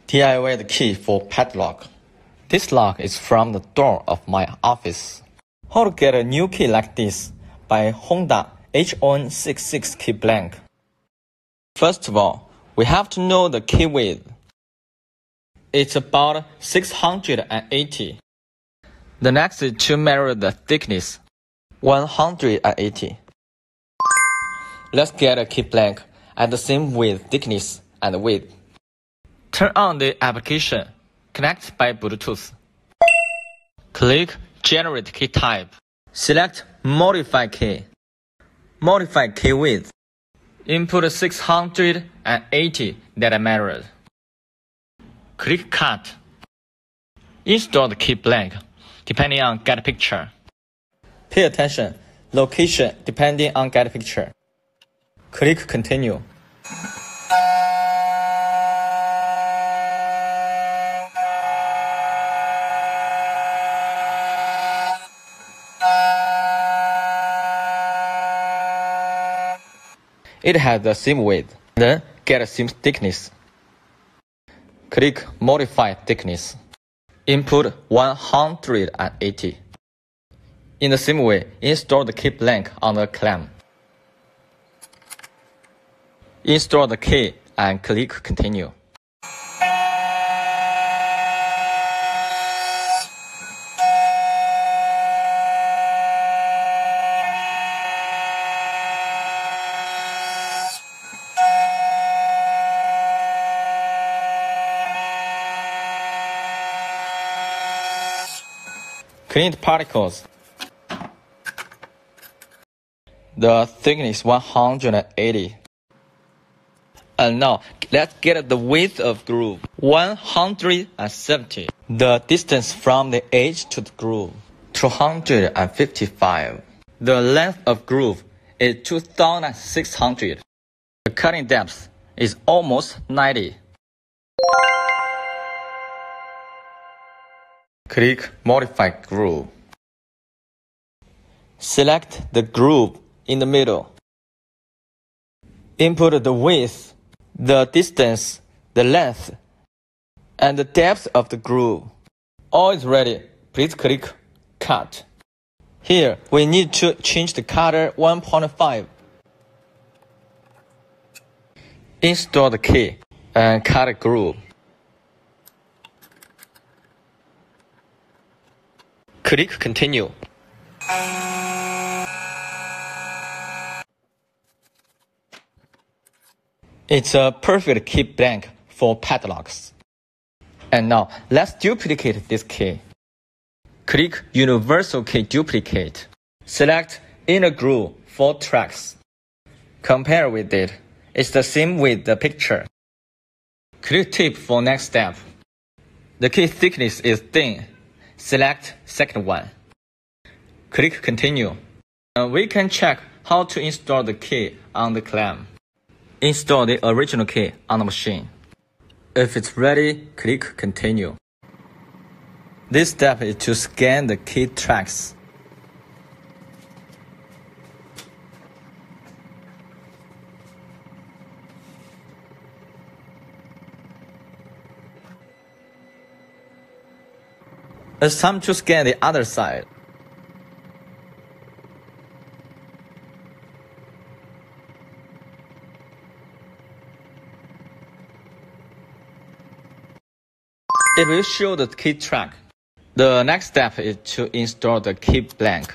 DIY key for padlock. This lock is from the door of my office. How to get a new key like this by Honda HON66 key blank. First of all, we have to know the key width. It's about 680. The next is to measure the thickness, 180. Let's get a key blank at the same width, thickness, and width. Turn on the application. Connect by Bluetooth. Click Generate Key Type. Select Modify Key. Modify key width. Input 680 that I measured. Click Cut. Install the key blank, depending on get picture. Pay attention. Location depending on get picture. Click Continue. It has the same width. Then get the same thickness. Click Modify Thickness. Input 180. In the same way, install the key blank on the clamp. Install the key and click Continue. Clean the particles. The thickness 180. And now, let's get the width of groove, 170. The distance from the edge to the groove, 255. The length of groove is 2600. The cutting depth is almost 90. Click Modify Groove. Select the groove in the middle. Input the width, the distance, the length, and the depth of the groove. All is ready. Please click Cut. Here, we need to change the cutter 1.5. Install the key and cut a groove. Click Continue. It's a perfect key blank for padlocks. And now, let's duplicate this key. Click Universal Key Duplicate. Select Inner Groove 4 tracks. Compare with it. It's the same with the picture. Click Tip for next step. The key thickness is thin. Select second one. Click Continue. We can check how to install the key on the clamp. Install the original key on the machine. If it's ready, click Continue. This step is to scan the key tracks. It's time to scan the other side. It will show the key track. The next step is to install the key blank.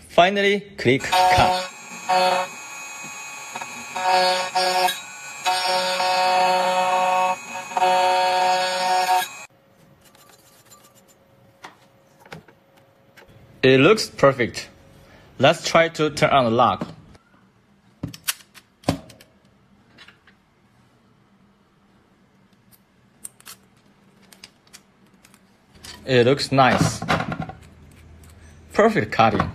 Finally, click Cut. It looks perfect. Let's try to turn on the lock. It looks nice. Perfect cutting.